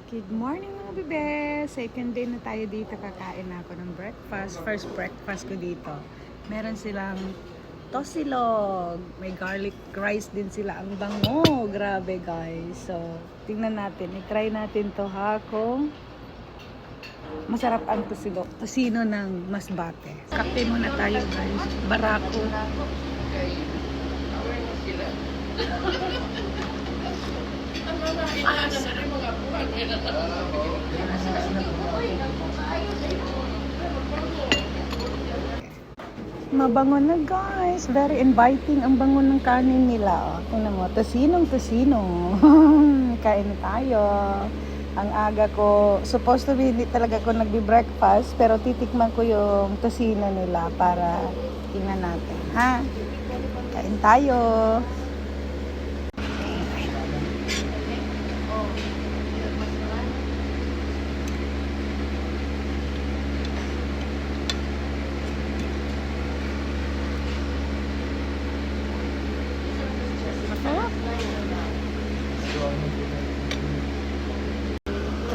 Good morning mga bebe! Second day na tayo dito. Kakain na ako ng breakfast. First breakfast ko dito. Meron silang tosilog. May garlic rice din sila. Ang bango! Grabe guys. So, tingnan natin. I-try natin to ha kung masarap ang tosilog. Tosino ng masbate. Kape muna tayo guys. Barako. Mabango na guys. Very inviting ang bango ng kanin nila. Tingnan mo, tosinong-tosino. Kain na tayo. Ang aga ko, supposed to be hindi talaga ako nagbi-breakfast, pero titikman ko yung tosino nila para tingnan natin. Ha? Kain tayo.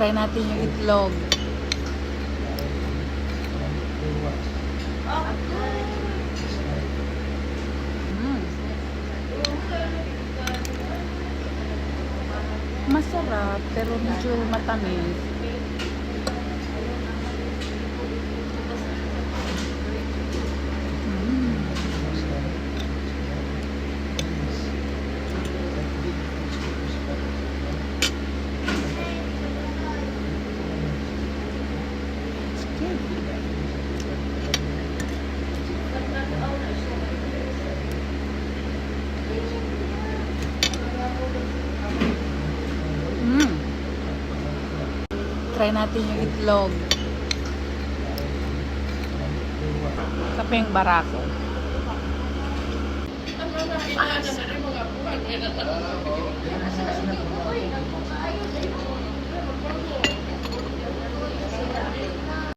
Try natin yung itlog. Masarap, pero medyo matamis. Try natin yung itlog. Kapeng barako.